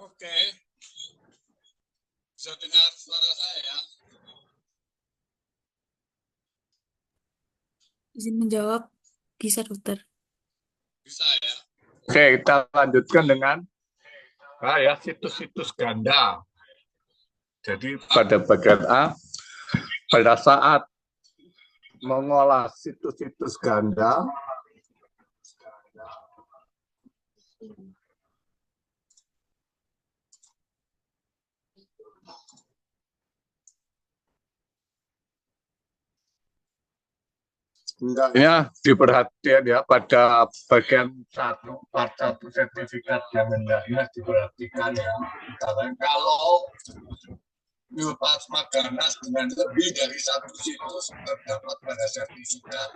Oke, bisa dengar suara saya? Izin menjawab, bisa dokter. Bisa ya. Oke, kita lanjutkan dengan situs-situs ganda. Jadi pada bagian A, pada saat mengolah situs-situs ganda, hendaknya diperhatikan ya pada bagian part satu sertifikat yang hendaknya diperhatikan ya. Karena kalau plasma ganas dengan lebih dari satu situs terdapat pada sertifikat.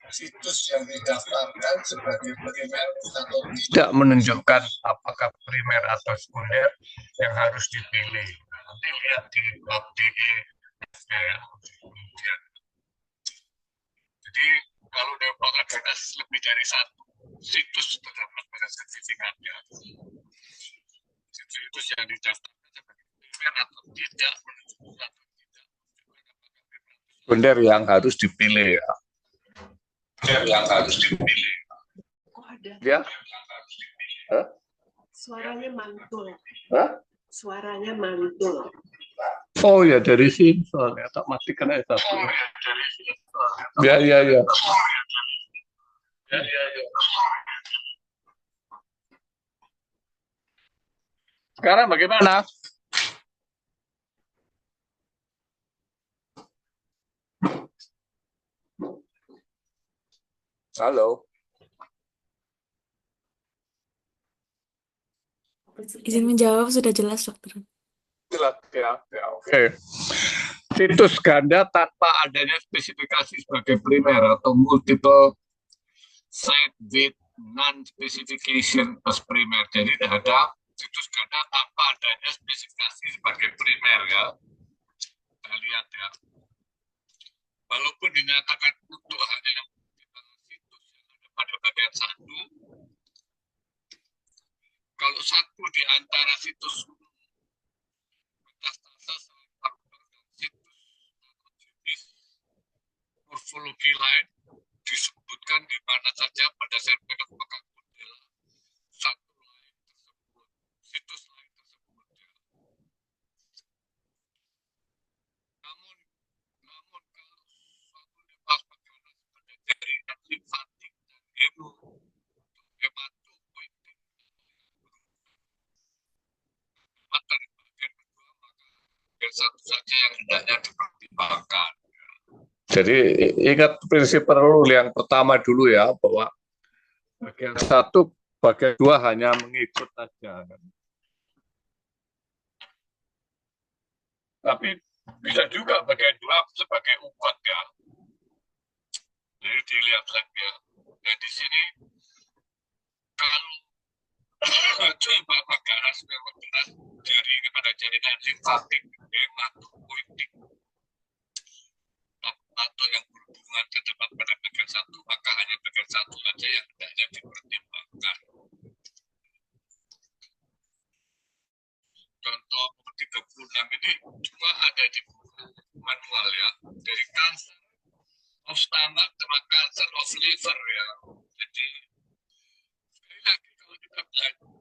Situs yang didaftarkan sebagai primer atau tidak menunjukkan apakah primer atau sekunder yang harus dipilih. Nanti lihat di bab DE ya. Jadi kalau plasma ganas lebih dari satu situs terdapat pada sertifikatnya. Situs yang didaftarkan sebagai primer atau tidak menunjukkan sekunder yang harus dipilih ya. Yang harus dipilih. Kok ada? Ya. Suaranya mantul. Hah? Suaranya mantul. Oh ya dari sini soalnya tak matikan aja satu. Oh ya dari sini. Ya. Ya. Sekarang bagaimana? Halo. Izin menjawab, sudah jelas dokter. Jelas ya. Oke. Situs ganda tanpa adanya spesifikasi sebagai primer atau multiple site with non-specification as primer. Jadi ada situs ganda tanpa adanya spesifikasi sebagai primer ya. Kita lihat ya. Walaupun dinyatakan utuh hanya situs yang ada pada bagian satu, kalau satu di antara situs metastasa situs morfologi lain disebutkan di mana saja pada sertifikat maka model satu lain tersebut, situs lain tersebut ya. Namun kalau suatu plasma ganas pada jaringan limfatik dan hematopoietik dari bagian kedua maka bagian satu saja yang hendaknya dipertimbangkan. Jadi ingat prinsip rule yang pertama dulu ya, bahwa bagian satu, bagian dua hanya mengikut saja. Tapi bisa juga bagian dua sebagai ukot ya. Jadi dilihat lagi ya. Dan di sini kalau coba ganas ganas dari kepada jaringan limfatik, hematopoietik atau yang berhubungan terdapat pada bagian satu, maka hanya bagian satu saja yang hendaknya dipertimbangkan. Contoh 36 ini cuma ada di manual ya, dari cancer of stomach sama cancer of liver ya. Jadi sekali lagi kalau kita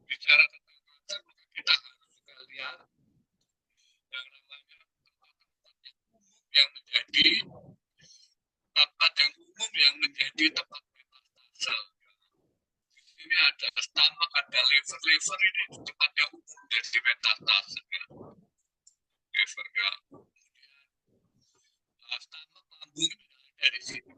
bicara tentang cancer, maka kita harus juga lihat yang namanya tempat yang menjadi tempat metastase. Di sini ada stomach, ada liver ini tempatnya umum jadi metastase ya. Liver ya. Kemudian stomach, lambung dari sini.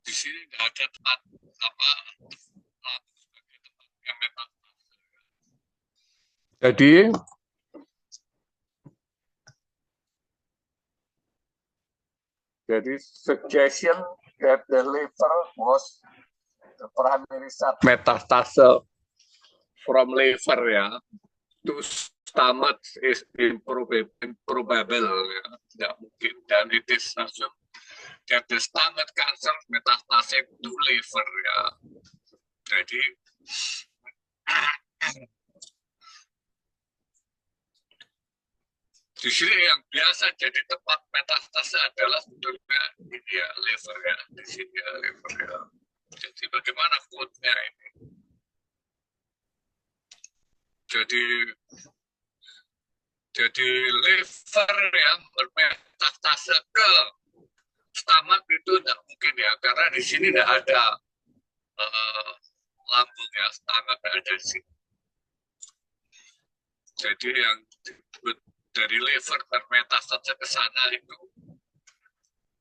Di sini tidak ada tempat lambung sebagai tempatnya metastase. Jadi suggestion that the liver was the primary site metastase from liver ya to stomach is improbable ya, tidak mungkin, dan it is assumed that the stomach cancer metastase to liver ya. Jadi di sini yang biasa jadi tempat metastase adalah sebetulnya ini ya, liver ya, di sini ya, liver ya. Jadi bagaimana foodnya ini? Jadi liver yang bermetastase ke stomach itu tidak mungkin ya, karena di sini tidak ada lambung ya, stomach tidak ada di sini. Jadi yang disebut dari liver bermetastase ke sana itu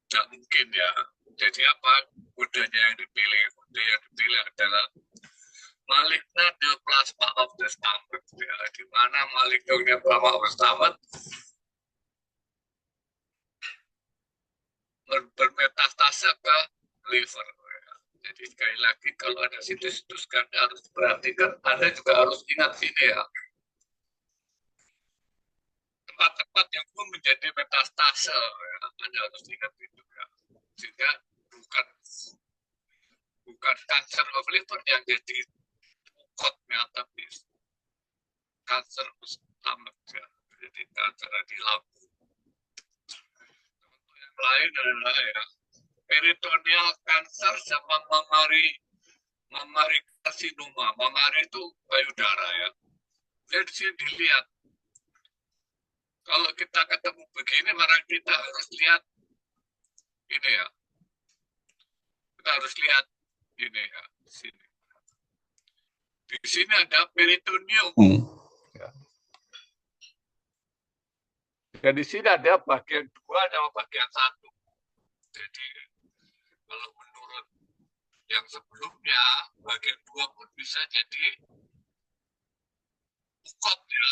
tidak mungkin ya. Jadi apa kodenya yang dipilih? Kode yang dipilih adalah malignant neoplasma of the stomach. Ya, di mana malignant neoplasma of the stomach bermetastase ke liver. Ya. Jadi sekali lagi kalau ada situs-situs kan harus perhatikan. Anda juga harus ingat sini ya. Tempat-tempat yang belum menjadi metastase, ya, Anda harus ingat itu ya. Sehingga bukan kanker of liver yang jadi ukotnya, tapi kanker stomach ya. Jadi kanker di lambung. Contoh yang lain adalah ya peritoneal cancer sama mammary carcinoma. Mammary itu payudara ya. Jadi di sini dilihat. Kalau kita ketemu begini, maka kita harus lihat ini ya. Kita harus lihat ini ya, di sini. Di sini ada peritoneum. Ya. Dan di sini ada bagian 2 sama bagian 1. Jadi kalau menurut yang sebelumnya, bagian 2 pun bisa jadi ukot ya,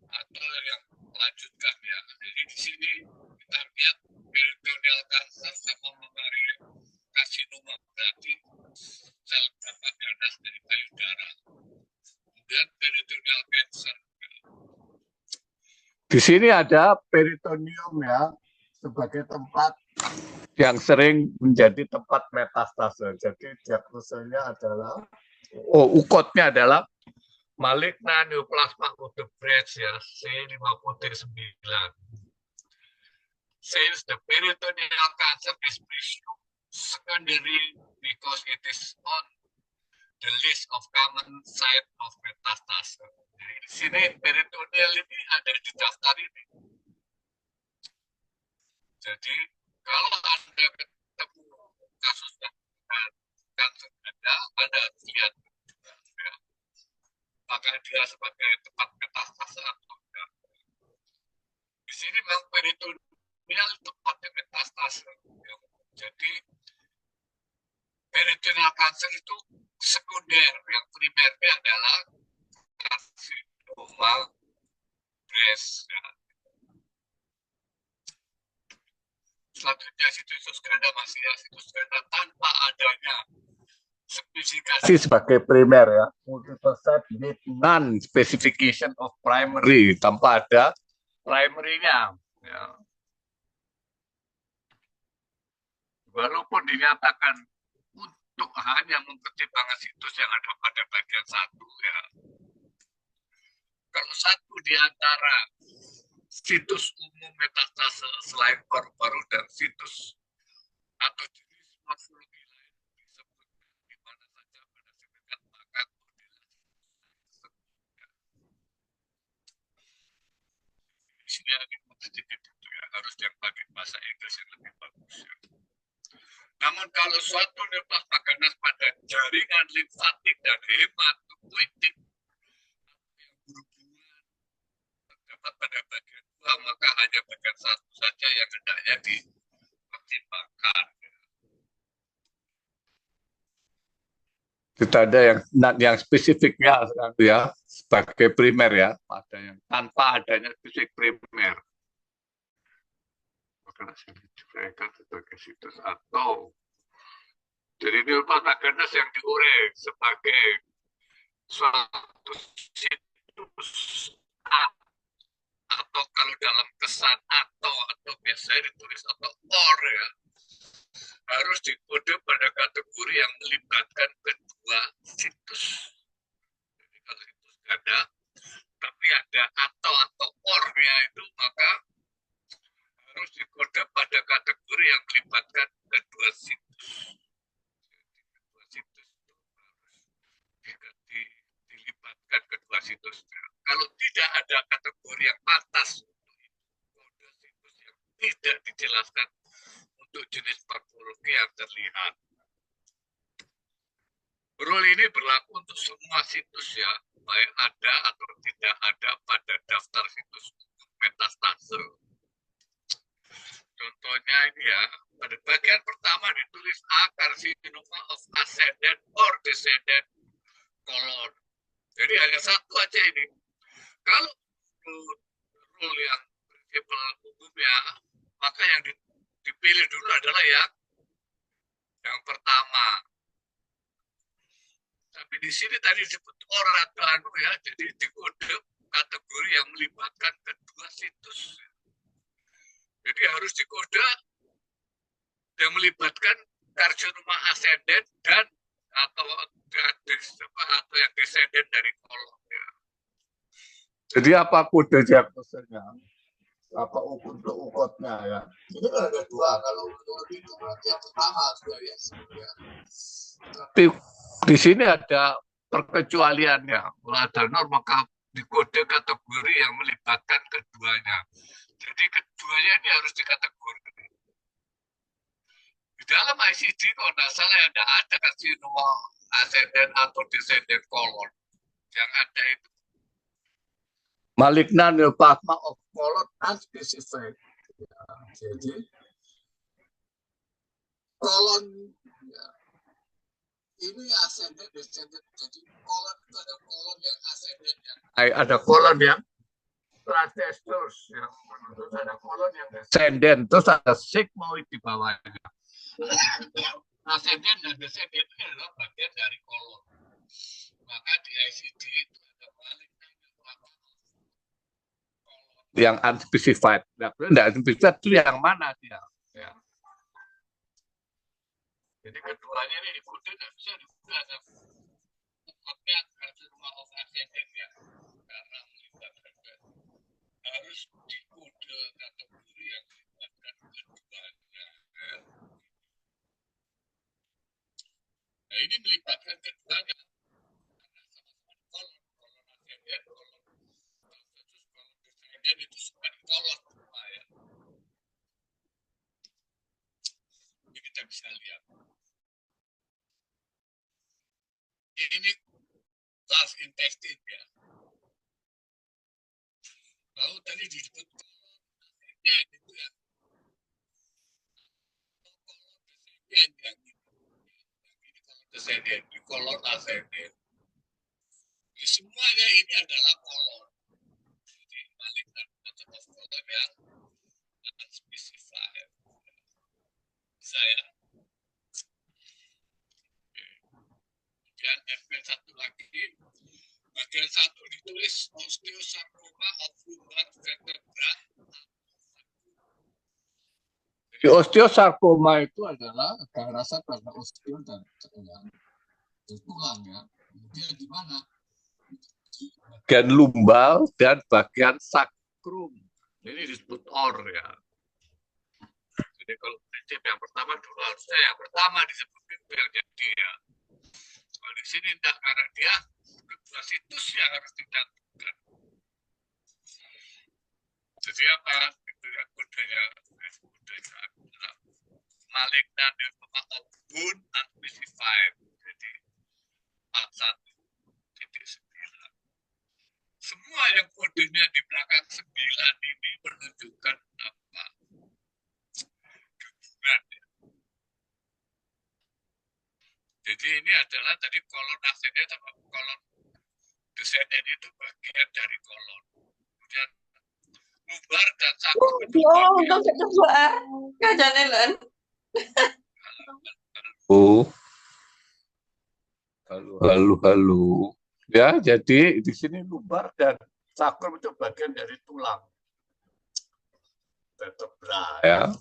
atau yang melanjutkan ya. Jadi di sini kita lihat peritoneal cancer sama mammary carcinoma, berarti sel apa ganas dari payudara. Kemudian peritoneal cancer. Di sini ada peritoneum ya, sebagai tempat yang sering menjadi tempat metastase. Jadi diagnosanya adalah, ukotnya adalah malignant neoplasma of the breast ya, C50T9. Since the peritoneal cancer is presumed secondary because it is on the list of common site of metastase. Jadi di sini peritoneal ini ada di daftar ini. Jadi kalau Anda ketemu kasus kanker Anda harus lihat ya, apakah dia sebagai tempat metastase atau enggak. Di sini memang peritoneal tempatnya metastase. Ya. Jadi peritoneal cancer itu sekunder, yang primernya adalah karsinoma breast. Ya. Selanjutnya situs ganda masih ya, situs ganda tanpa adanya spesifikasi sebagai primer ya, multiple site with non specification of primary, tanpa ada primary-nya ya. Walaupun dinyatakan untuk hanya mempertimbangkan situs yang ada pada bagian 1 ya. Kalau satu di antara situs umum metastase selain paru-paru dan situs atau jenis morfologi lain disebut di mana saja pada sertifikat, maka di sini agak sedikit itu ya, harus yang pakai bahasa Inggris yang lebih bagus ya. Namun kalau suatu neoplasma ganas pada jaringan limfatik dan hematopoietik yang berhubungan terdapat pada bagian 2, maka hanya bagian 1 saja yang hendaknya dipertimbangkan. Kita ada yang spesifiknya ya, sebagai primer ya, ada yang tanpa adanya spesifik primer. Maka mereka sebagai situs atau jadi neoplasma ganas yang diurai sebagai suatu situs atau kalau dalam kesan atau biasanya ditulis atau or ya, harus dikode pada kategori yang melibatkan kedua situs situsnya. Kalau tidak ada kategori yang pantas kode situs yang tidak dijelaskan untuk jenis morfologi yang terlihat. Rule ini berlaku untuk semua situs ya, baik ada atau tidak ada pada daftar situs metastase. Contohnya ini ya, pada bagian pertama ditulis A carcinoma of ascendant or descendant colon. Jadi hanya satu aja ini. Kalau rule yang prinsipal umumnya, maka yang dipilih dulu adalah yang pertama. Tapi di sini tadi disebut or atau anu ya, jadi di kode kategori yang melibatkan kedua situs. Jadi harus dikode yang melibatkan carcinoma ascendant dan atau yang descendant dari kolon. Ya. Jadi apa kode diagnosanya? Apa ukotnya ya? Ini kan ada dua, kalau menurut itu berarti yang pertama sudah ya. Tapi di sini ada perkecualiannya. Kalau ada norma maka di kode kategori yang melibatkan keduanya. Jadi keduanya ini harus dikategori. Di dalam ICD kalau tidak salah ada carcinoma ascendant atau descendant colon. Yang ada itu malignant neoplasma of colon unspecified. Ya, jadi kolon ya, ini ascendant descendant. Jadi kolon itu ada kolon yang ascendant yang ada kolon yang transversus yang terus ada kolon yang descendant, terus ada sigmoid di bawahnya. Ascendant dan descendant ini adalah bagian dari kolon. Maka di ICD itu ada malignant yang unspecified. Nah, tidak unspecified itu yang mana dia? Ya. Jadi keduanya ini dikode tidak bisa digunakan. Ukotnya carcinoma of ascendant ya, karena melibatkan harus dikode kategori yang melibatkan keduanya. Nah ini melibatkan keduanya karena sama-sama kolon ascendant, kolon descendant itu semua di kolon semua ya. Ini kita bisa lihat. Ini large intestine ya. Lalu tadi disebut ascendant itu ya. Descendant, di kolon ascendant. Semuanya ini adalah kolon. Jadi malignant of kolon yang unspecified. Saya. Kemudian FP1 lagi. Bagian 1 ditulis osteosarcoma of lumbar vertebra. Jadi osteosarcoma itu adalah kekerasan pada osteo dan tulang ya. Kemudian di mana? Bagian lumbal dan bagian sakrum. Ini disebut or ya. Jadi kalau prinsip yang pertama dulu harusnya yang pertama disebut itu yang jadi ya. Kalau di sini tidak, karena dia kedua situs yang harus dicantumkan. Jadi apa? Itu yang kodenya adalah malignant neoplasma of bone unspecified. Jadi 41.9. Semua yang kodenya di belakang 9 ini menunjukkan apa? Hubungan. Ya. Jadi ini adalah tadi kolon ascendant sama kolon descendant itu bagian dari kolon. Kemudian lumbar dan sakrum itu bagian. Halo. Ya, jadi di sini lumbar dan sakrum itu bagian dari tulang vertebra ya.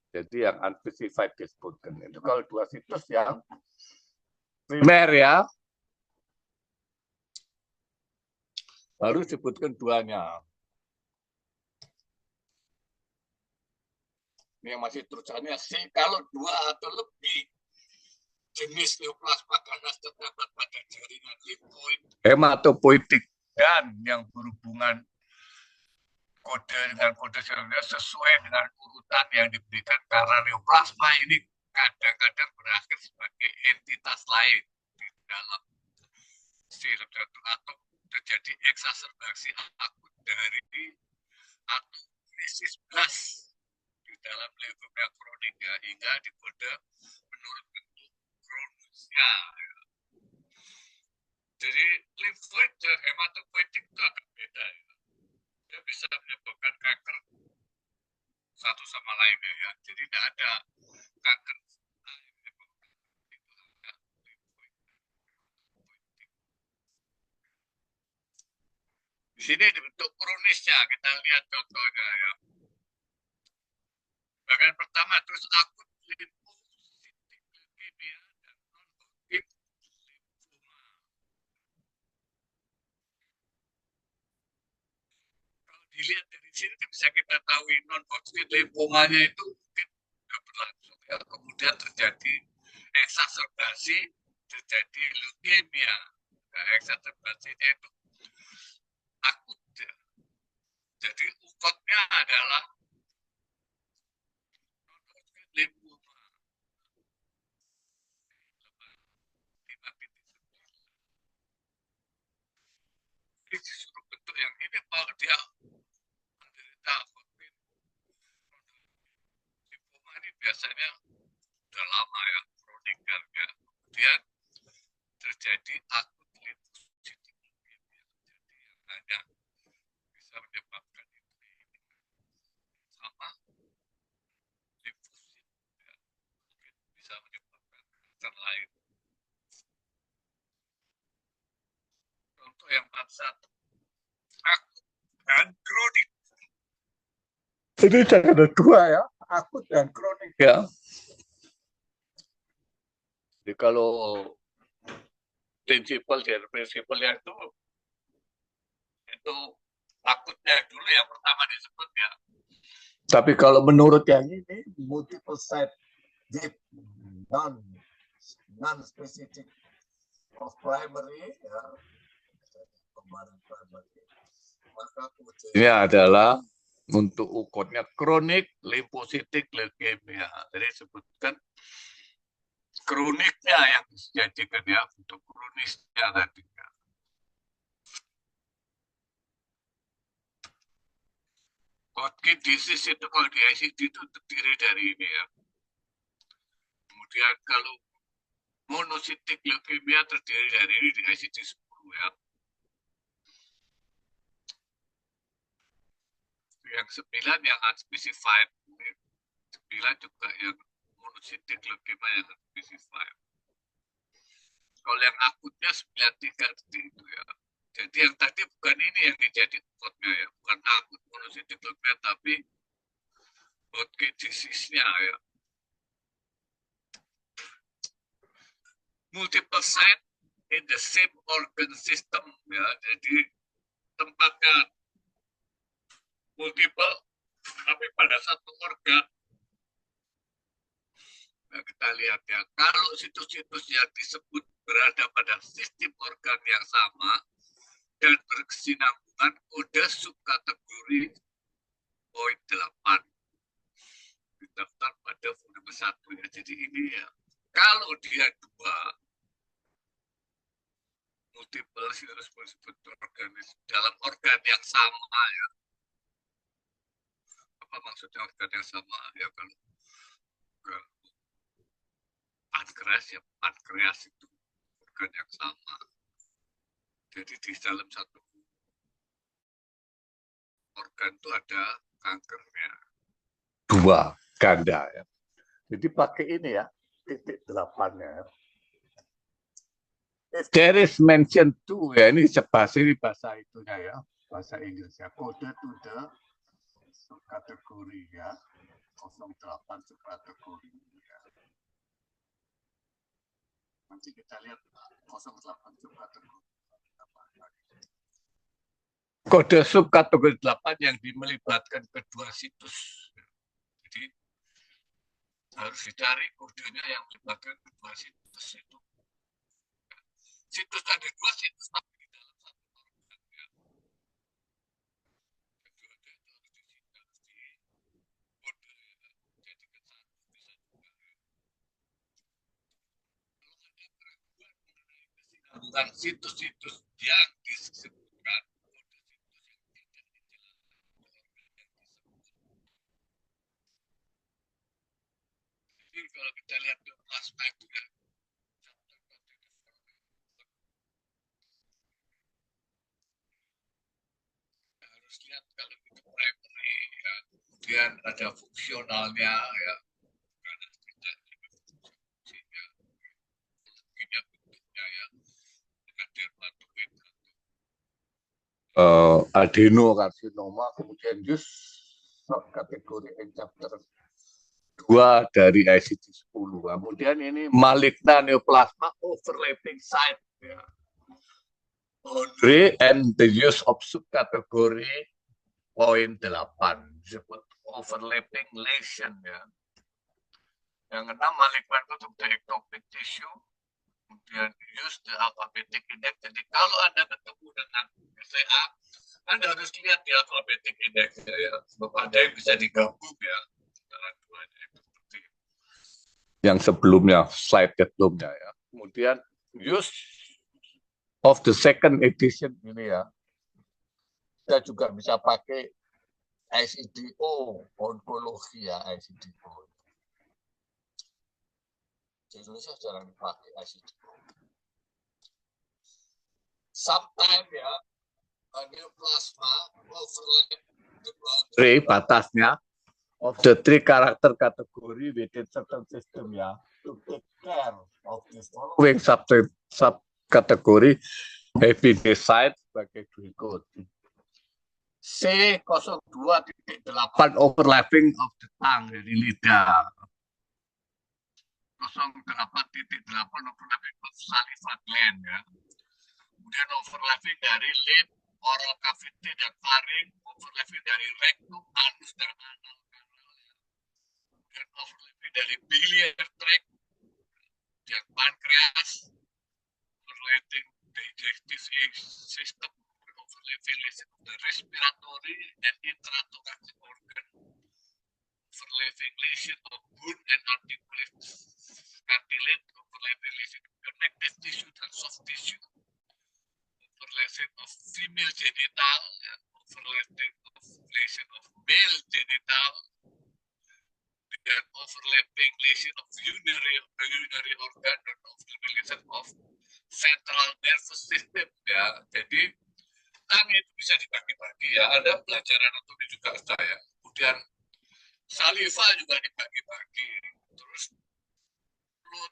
Jadi yang unspecified disebutkan itu kalau dua situs yang primer ya, baru disebutkan duanya. Ini yang masih tulisannya sih, kalau 2 atau lebih jenis neoplasma ganas terdapat pada jaringan limfoid hematopoietik dan yang berhubungan kode dengan kode seluler sesuai dengan urutan yang diberikan, karena neoplasma ini kadang-kadang berakhir sebagai entitas lain di dalam sirip jantung atau terjadi eksaserbasi akut dari atau krisis gas di dalam leukemia kronik ya, hingga dikode menurut bentuk kronisnya. Jadi limfoid dan hematopoietik itu agak beda ya. Dia bisa menyebabkan kanker satu sama lainnya ya. Jadi tidak ada kanker di sini dibentuk kronisnya, kita lihat contohnya ya. Bagian pertama terus akut limfositik leukemia dan non-Hodgkin lymphoma. Kalau dilihat dari sini bisa kita tahu non-Hodgkin lymphomanya itu mungkin tidak berlangsung ya. Kemudian terjadi eksaserbasi, terjadi leukemia. Nah, eksaserbasinya itu akut ya. Jadi ukotnya adalah non-Hodgkin lymphoma. Ini disuruh bentuk yang ini kalau dia menderita Hodgkin lymphoma ini biasanya sudah lama ya, kronik kan ya. Kemudian terjadi akut limfositik leukemia. Jadi yang hanya bisa menyebabkan ini sama limfosit ya. Mungkin bisa menyebabkan kanker lain. Contoh yang satu, akut dan kronik. Ini ada dua ya, akut dan kronik ya. Jadi kalau prinsipalnya itu akutnya dulu yang pertama disebut ya. Tapi kalau menurut yang ini multiple site non specific of primary ya. Ini adalah untuk ukotnya kronik limfositik leukemia. Jadi disebutkan kroniknya yang dijadikan ya, untuk kronisnya tadi. Hodgkin disease itu kalau di ICD itu terdiri dari ini ya. Kemudian kalau monocytic leukemia terdiri dari ini di ICD 10 ya. Yang 9 yang unspecified. 9 juga yang monocytic leukemia yang unspecified. Kalau yang akutnya 93 seperti itu ya. Jadi yang tadi bukan ini yang dijadi ukotnya ya, bukan akut monocytic leukemia, tapi Hodgkin disease-nya ya. Multiple site in the same organ system ya. Jadi tempatnya multiple tapi pada satu organ. Nah, kita lihat ya, kalau situs-situs yang disebut berada pada sistem organ yang sama dan berkesinambungan, kode subkategori poin 8 didaftar pada volume 1 ya. Jadi ini ya, kalau dia dua multiple disebut organisme dalam organ yang sama ya. Apa maksudnya organ yang sama ya? Kalau pankreas itu organ yang sama. Jadi di dalam satu organ itu ada kankernya. Dua ganda ya. Jadi pakai ini ya, titik 8-nya. There is mention to ya, ini bahasa itunya ya, bahasa Inggrisnya. Kode to the subkategori ya, 08 subkategori ya. Nanti kita lihat 08 subkategori. Kode subkategori 8 yang melibatkan kedua situs. Jadi harus dicari kodenya yang melibatkan kedua situs itu. Situs ada dua situs tapi di situs-situs yang disebutkan. Jadi kalau kita lihat di plasma itu ya, harus lihat kalau itu primary ya, kemudian ada fungsionalnya ya, karena kita fungsinya, bentuknya ya, dengan dermatoid, adenokarsinoma, kemudian kategori chapter 2 dari ICD-10. Kemudian ini malignant neoplasma overlapping site ya. Boundary and the use of subkategori poin 8 disebut overlapping lesion ya. Yang keenam malignant untuk the ectopic tissue, kemudian use the alphabetic index. Jadi kalau Anda ketemu dengan SCA, Anda harus lihat di alphabetic index ya. Sebab ada yang bisa digabung ya antara duanya seperti yang sebelumnya, slide sebelumnya ya. Kemudian use of the second edition ini ya. Kita juga bisa pakai ICDO, onkologi ya, ICDO. Di Indonesia jarang dipakai ICDO. Sometimes ya, neoplasma overlap the boundary, batasnya of the three character category within certain system ya, to take care of this following subcategory heavy design sebagai berikut. C02.8 overlapping of the tongue dari lidah. 08.8 overlapping of saliva gland ya. Kemudian overlapping dari lip, oral cavity dan pharynx, overlapping dari rectum, anus dan anal kanal ya. Dan overlapping dari biliary tract dan pankreas, overlapping digestive system, overlapping lesion of the respiratory and intrathoracic organ, overlapping lesion of bone and articulate cartilage, overlapping lesion of connective tissue dan soft tissue, overlapping of female genital, overlapping of lesion of male genital, dan overlapping lesion of urinary organ dan overlapping lesion of central nervous system ya. Jadi tang itu bisa dibagi-bagi ya. Ada pelajaran anatomi juga saya. Kemudian saliva juga dibagi-bagi. Terus mulut,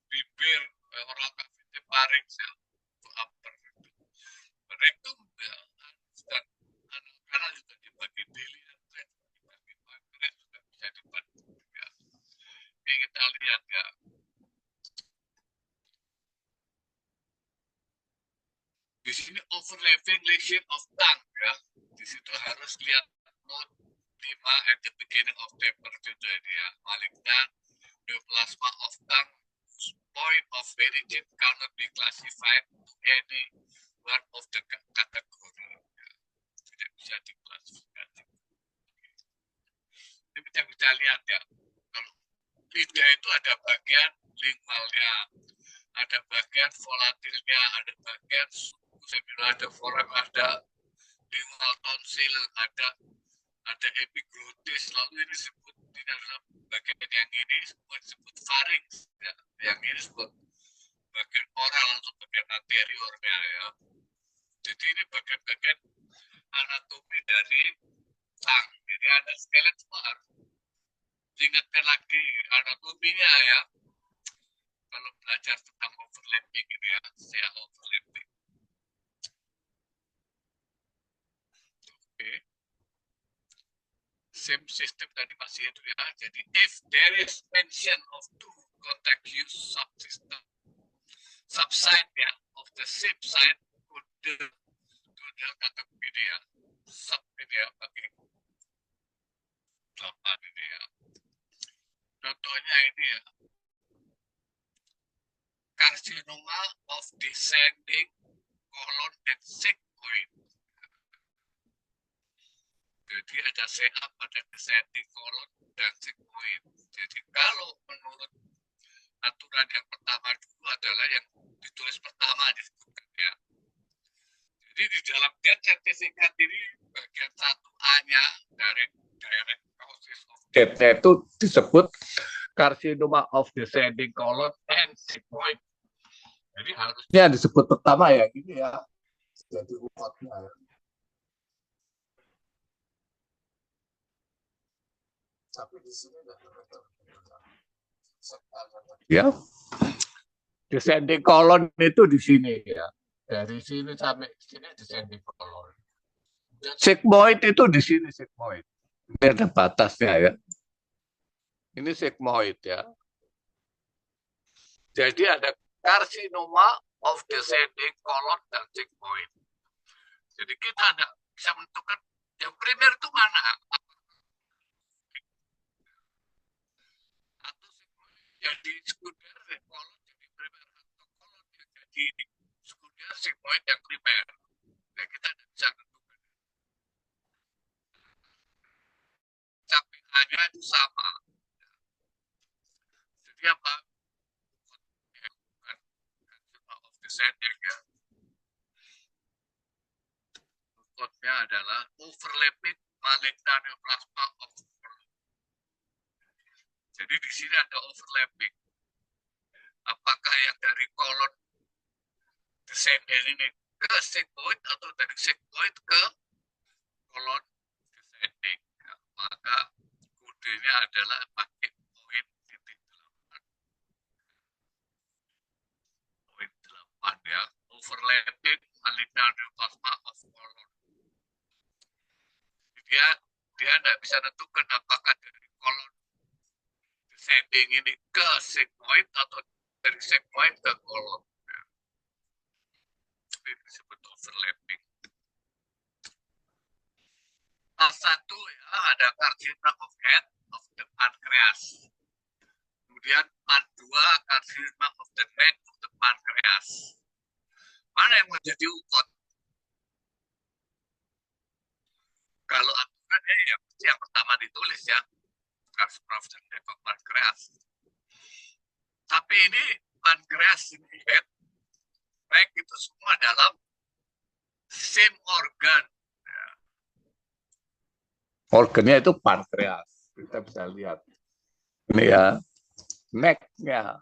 bibir, oral cavity, pharynx ya, itu upper. Rectum ya, dan anal kanal juga dibagi, biliary tract dibagi, pankreas juga bisa dibagi ya. Ini kita lihat ya. Di sini overlapping lesion of tongue ya. Di situ harus lihat note 5 at the beginning of paper gitu ya. Malignant neoplasma of tongue point of origin cannot be classified to any one of the category. Ya. Tidak bisa diklasifikasi. Ini kita lihat ya. Kalau lidah itu ada bagian lingualnya, ada bagian volatilnya, ada bagian ada foramen, ada lingual tonsil, ada epiglotis, lalu ini disebut di dalam bagian yang ini semua disebut pharynx ya. Yang ini disebut bagian oral atau bagian anteriornya ya. Jadi ini bagian-bagian anatomi dari tang. Jadi ada skelet semua harus diingatkan lagi anatominya ya. Kalau belajar tentang overlapping ini ya, saya overlapping. Okay. Same system tadi masih itu ya. Jadi if there is mention of two contiguous subsystem, subside ya, of the same side, kode kategori ya, sub ini ya, pakai 8 ini ya. Contohnya ini ya, carcinoma of descending colon and sigmoid. Jadi ada CA pada descending colon dan sigmoid. Jadi kalau menurut aturan yang pertama dulu adalah yang ditulis pertama disebutkan ya, sertifikat ini bagian 1A-nya dari direct causes of death-nya itu disebut carcinoma of descending colon and sigmoid. Jadi harusnya disebut pertama ya ini ya. Jadi ukotnya. Tapi di sini ya. Descending colon itu di sini ya. Dari sini sampai sini descending colon. Sigmoid itu di sini sigmoid. Ini ada batasnya ya. Ini sigmoid ya. Jadi ada carcinoma of descending colon dan sigmoid. Jadi kita tidak bisa menentukan yang primer itu mana. Atau sigmoid jadi sekunder, kolon jadi primer, atau kolon jadi sekunder, sigmoid yang primer. Nah, kita tidak bisa menentukan. Sampai hanya itu sama. Jadi apa? Bukan carcinoma of descending ya. Outputnya adalah overlapping malignant neoplasma of colon. Jadi di sini ada overlapping. Apakah yang dari kolon descending ini ke sigmoid atau dari sigmoid ke kolon descending? Ya, maka kodenya adalah pakai poin titik 8. Poin 8 ya. Overlapping malignant neoplasma of colon. Dia tidak bisa tentukan apakah dari kolon descending ini ke sigmoid atau dari sigmoid ke kolon. Ini disebut overlapping. Satu ya, ada carcinoma of head of the pancreas. Kemudian part 2 carcinoma of the neck of the pancreas. Mana yang menjadi ukot? Kalau aturannya yang pertama ditulis ya, carcinoma of the neck of pancreas. Tapi ini pancreas ini head, neck itu semua dalam same organ. Organnya itu pankreas. Kita bisa lihat. Ini ya. Neck-nya.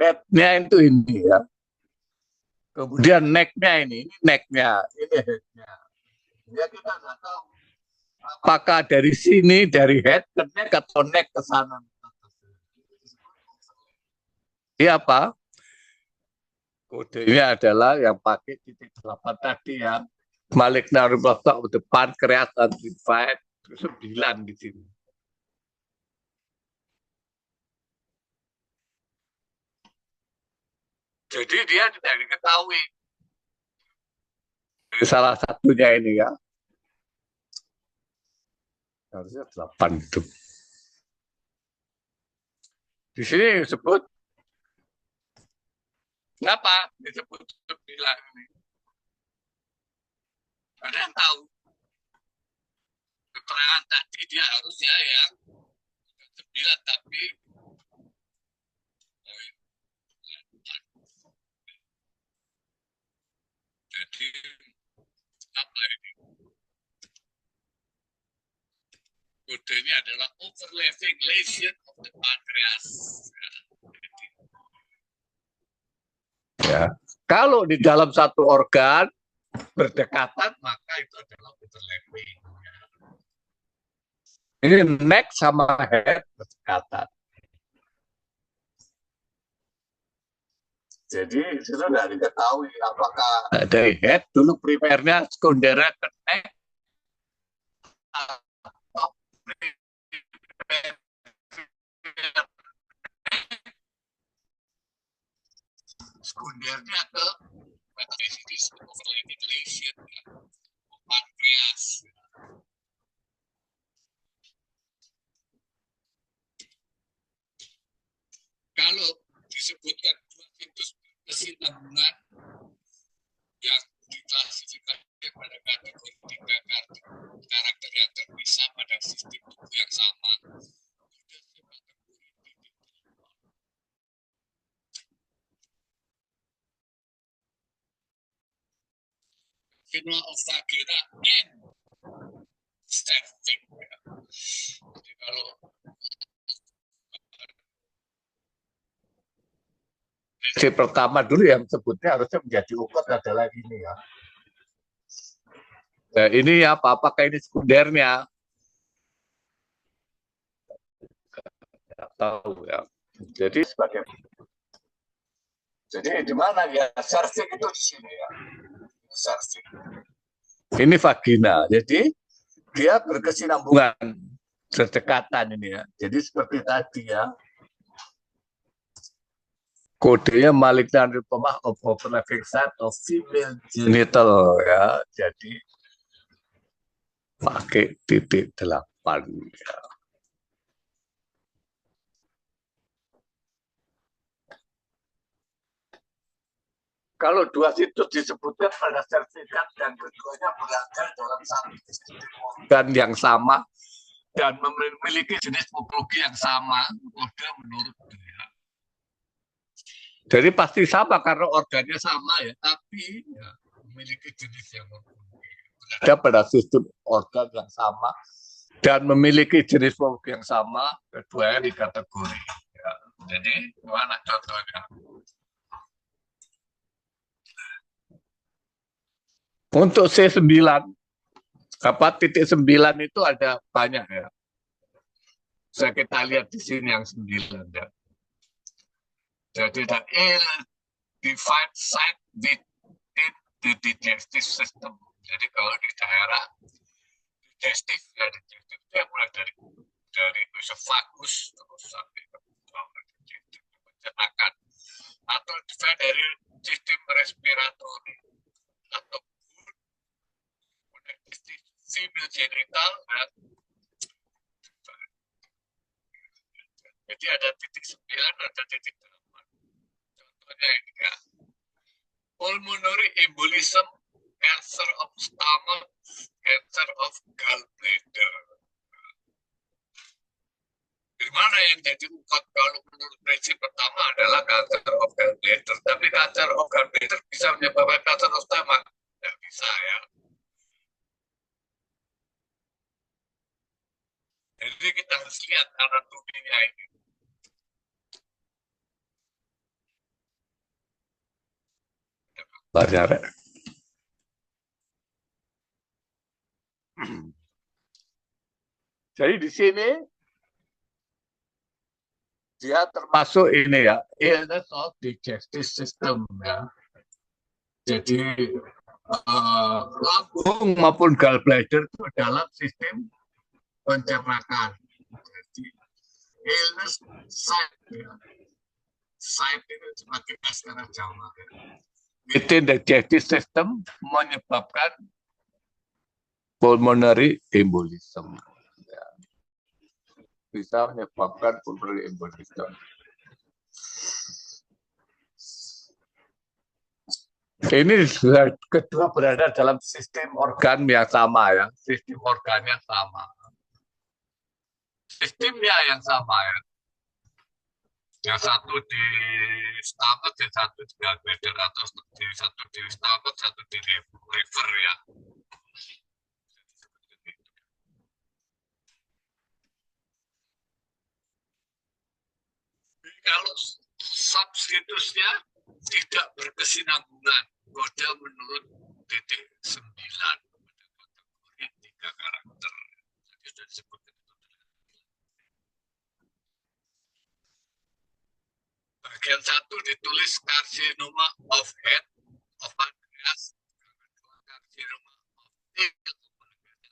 Head-nya itu ini ya. Kemudian neck-nya ini neck-nya. Ini head-nya. Ya kita nggak tahu. Apakah dari sini, dari head ke neck atau neck ke sana. Ini apa? Kodenya adalah yang pakai titik 8 tadi ya. Malignant neoplasma of the pancreas and divide 9 di sini. Jadi dia tidak diketahui. Salah satunya ini ya. Harusnya 8 itu. Di sini disebut, kenapa disebut 9 ini? Ada yang tahu? Keterangan tadi dia harusnya yang 9 tapi jadi apa ini? Kodenya adalah overlapping lesion of the pancreas. Ya. Kalau di dalam satu organ berdekatan maka itu adalah overlapping. Ini neck sama head berdekatan. Jadi sudah tidak diketahui apakah dari head dulu primernya, sekundernya ke neck atau sekundernya ke metastasis overlapping lesion pankreas. Kalau disebutkan dua situs kesinambungan yang diklasifikasi pada kategori 3 karakter yang terpisah pada sistem tubuh yang sama, karcinoma of vagina and cervix. Jadi kalau si pertama dulu yang sebutnya harusnya menjadi ukut adalah ini ya. Nah, ini apakah ini sekundernya? Tidak tahu ya. Jadi di mana ya? Cervix itu di sini ya. Cervix. Ini vagina. Jadi dia berkesinambungan, berdekatan ini ya. Jadi seperti tadi ya. Kodenya malignant lymphoma of overlapping site of female genital ya. Jadi pakai titik 8 ya. Kalau dua situs disebutkan pada sertifikat dan keduanya berada dalam satu organ yang sama dan memiliki jenis morfologi yang sama, kode menurut dia. Jadi pasti sama karena organnya sama ya, tapi ya, memiliki jenis yang morfologi. Berada pada sistem organ yang sama dan memiliki jenis morfologi yang sama, keduanya dikategori. Ya. Jadi mana contohnya? Untuk C9, titik 9 itu ada banyak ya. Bisa kita lihat di sini yang 9 ya. Jadi ada ill-defined site within the digestive system. Jadi kalau di daerah digestif, ya digestif itu mulai dari esophagus terus sampai ke pencernaan atau dari sistem respiratori atau female genital dan jadi ada titik 9, ada titik 8. Contohnya ini ya. Pulmonary embolism, cancer of stomach, cancer of gallbladder. Di mana yang jadi ukot kalau menurut prinsip pertama adalah cancer of gallbladder. Tapi cancer of gallbladder bisa menyebabkan cancer of stomach. Tidak bisa ya. Jadi kita harus lihat anatominya ini. Belajar. Jadi di sini dia termasuk ini ya, illness of digestive system ya. Jadi lambung maupun gallbladder itu dalam sistem pencernaan. Jadi illness site ya. Site itu sebagai istilah Jawa. Within the digestive system menyebabkan pulmonary embolism. Ya. Bisa menyebabkan pulmonary embolism. Ini kedua berada dalam sistem organ yang sama ya, sistem organnya sama. Sistemnya yang sama ya. Yang satu di stomach, yang satu di gallbladder, atau satu di stomach, satu di liver ya. Jadi kalau substitusnya tidak berkesinambungan, kode menurut titik 9 kategori 3 karakter. Jadi sudah disebutkan. Bagian 1 ditulis carcinoma of head, of pancreas, carcinoma of tail.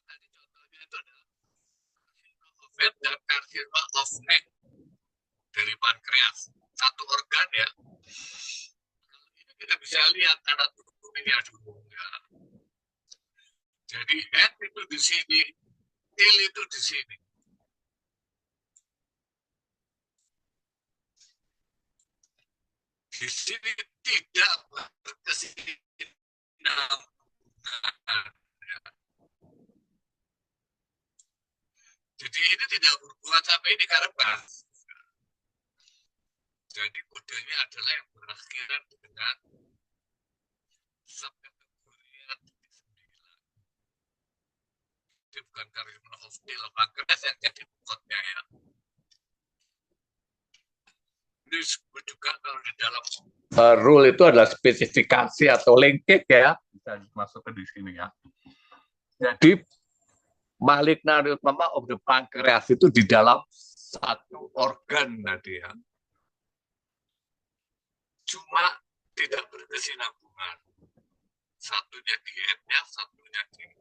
Tadi contohnya itu adalah carcinoma of head dan carcinoma of neck dari pankreas. Satu organ ya. Ini kita bisa lihat anatominya dulu ya. Jadi head itu di sini, tail itu di sini. Di sini tidak berkesinambungan. Jadi ini tidak berhubungan sampai ini karena bahas. Jadi kodenya adalah yang berakhiran dengan subkategori 9. bukan carcinoma of the pankreas yang jadi pokoknya ya. Ini disebut juga kalau di dalam rule itu adalah spesifikasi atau linkage ya, bisa masuk ke di sini ya. Jadi malignant neoplasma of the pancreas itu di dalam satu organ tadi ya. Cuma tidak berkesinambungan. Satunya di headnya, satunya di.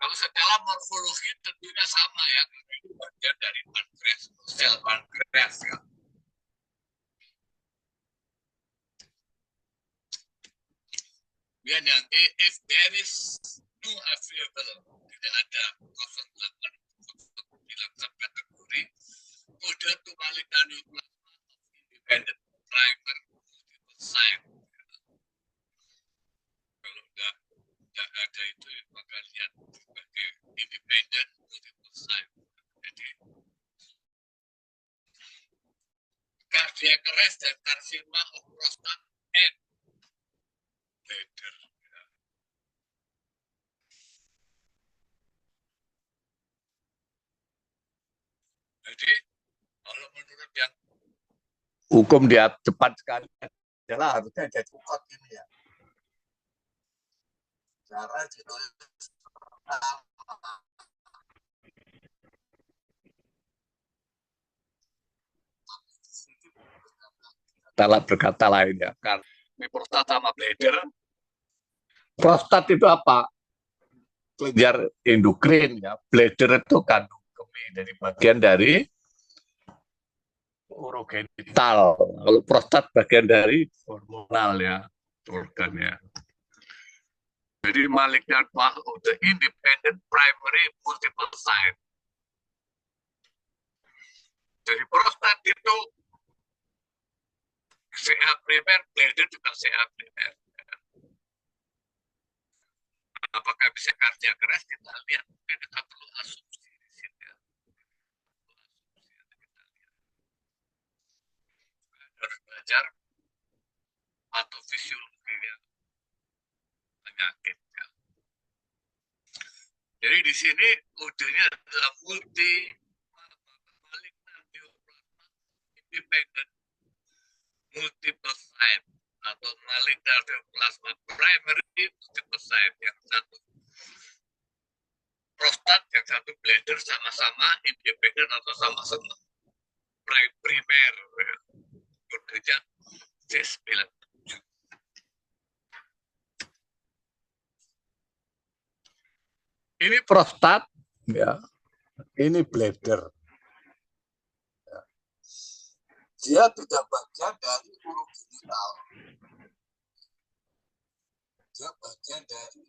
Kalau secara morfologi tentunya sama ya, karena itu bagian dari pankreas, sel pankreas ya. Kemudian yang if there is no available, tidak ada 0809 kategori, kode to malignant neoplasma of independent primer multiple site. Kalau nggak ada itu maka lihat sebagai independent multiple site. Jadi cardiac arrest dan carcinoma of prostate and bladder. Jadi kalau menurut yang hukum dia cepat sekali adalah harusnya jadi ukot ini ya. Cara ditulis berkata lain ya. Karena prostat sama bladder. Prostat itu apa? Kelenjar endokrin ya. Bladder itu kandung kemih dari bagian dari urogenital. Kalau prostat bagian dari hormonal ya, organnya. Jadi malignant of the independent primary multiple site. Jadi prostat itu CA primer, bladder juga CA primer. Apakah bisa cardiac arrest? Kita lihat, kita perlu asumsi di sini. Harus belajar patofisiologi penyakit. Ya. Jadi di sini kodenya adalah multi malignant neoplasma independent multiple site atau malignant neoplasma primary multiple site, yang satu prostat, yang satu bladder, sama-sama independen atau sama-sama primer. Kodenya C9. Ini prostat, ya. Ini bladder. Ya. Dia tidak bagian dari urogenital. Dia bagian dari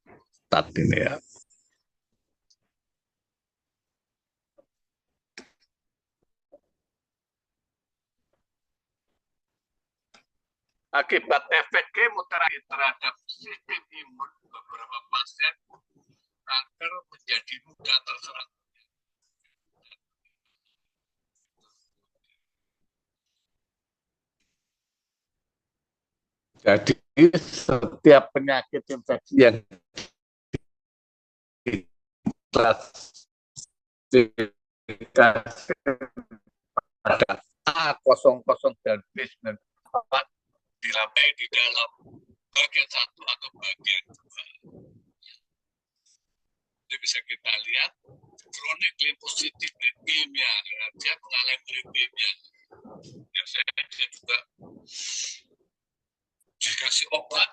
prostat ini ya. Akibat efek kemoterapi terhadap sistem imun, beberapa pasien kanker menjadi mudah terserang. Jadi setiap penyakit infeksi yang diklasifikasi pada A00 dan B94 dilapai di dalam bagian 1 atau bagian 2. Jadi bisa kita lihat kronik limfositik leukemia, dia mengalami leukemia. Yang dia juga dikasih obat,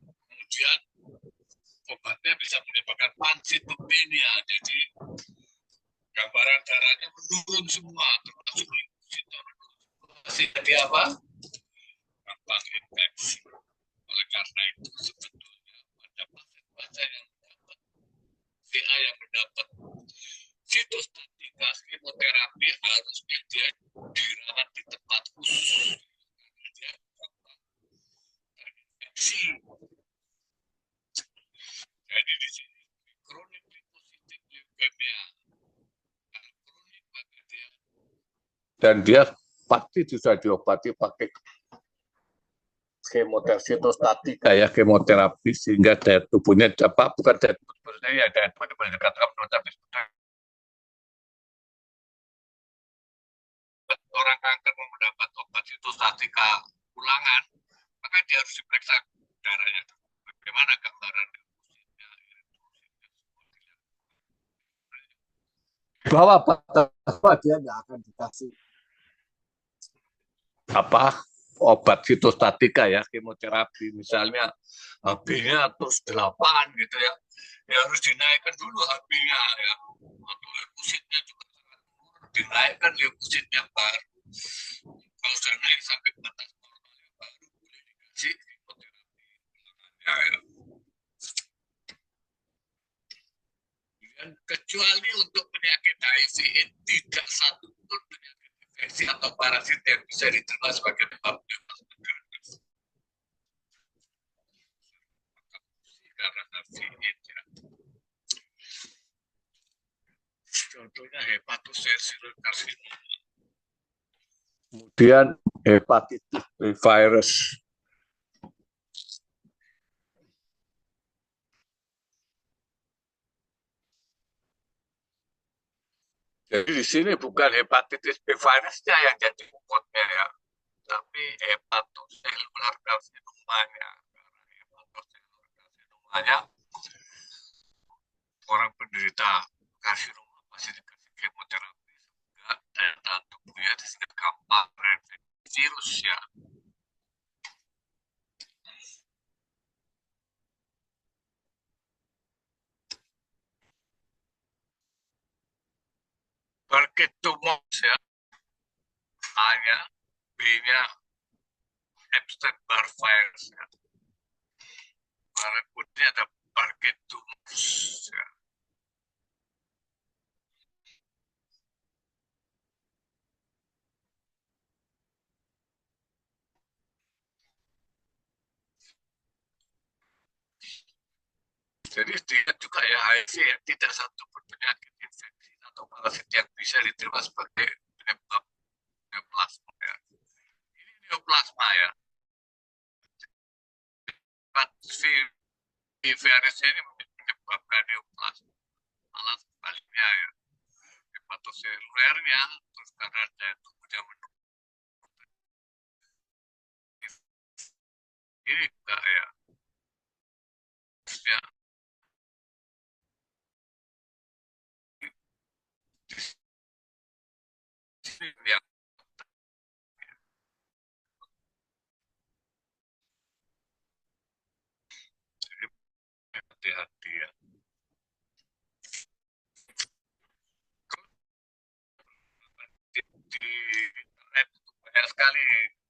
kemudian obatnya bisa menyebabkan pancytopenia. Jadi gambaran darahnya menurun semua, termasuk limfosit. Masih jadi apa? Gampang infeksi. Oleh karena itu sebetulnya pada pasien-pasien yang mendapat CA yang mendapat sitostatika kemoterapi harusnya dia dirawat di tempat khusus karena dia gampang terinfeksi. Jadi di sini kronik limfositik leukemia, kronik maka dia dan dia pasti bisa diobati pakai kemoterapi ya, kemoterapi sehingga daya tubuhnya bukan daya tubuhnya ya, daya tubuhnya meningkatkan, tapi orang kanker mau mendapat obat sitostatika ulangan, maka dia harus diperiksa darahnya. Bagaimana gambaran bahwa dia nggak akan dikasih obat sitostatika ya, kemoterapi misalnya HB-nya terus 8 gitu ya, ya harus dinaikkan dulu HB-nya ya, atau leukositnya juga dinaikkan leukositnya baru. Kalau sudah naik sampai batas normal yang baru boleh dikasih kemoterapi ya. Kecuali untuk penyakit HIV, tidak satu pun penyakit infeksi atau parasit yang bisa diterima sebagai penyebab ganas. Karena HIV ya. Contohnya hepatitis karsinoma. Kemudian hepatitis B virus. Jadi di sini bukan hepatitis B virusnya yang jadi pokoknya ya, tapi hepatoselular karsinomanya. Karena hepatoselular karsinomanya orang penderita karsinoma pasti dikasih kemoterapi sehingga daya tahan tubuhnya tidak gampang terinfeksi virus ya. Burkitt tumors ya, A-nya, B-nya Epstein-Barr virus ya. Berikutnya ada Burkitt tumors ya. Jadi dia juga ya, HIV ya, tidak satu pun penyakit infeksi atau parasit yang bisa diterima sebagai penyebab neoplasma ya. Ini neoplasma ya. Virusnya ini menyebabkan neoplasma. Malah sebaliknya ya. Hepatoselulernya terus karena daya tubuhnya menurun. Ini juga ya. Ya. Yang hati-hati ya. Di internet itu banyak sekali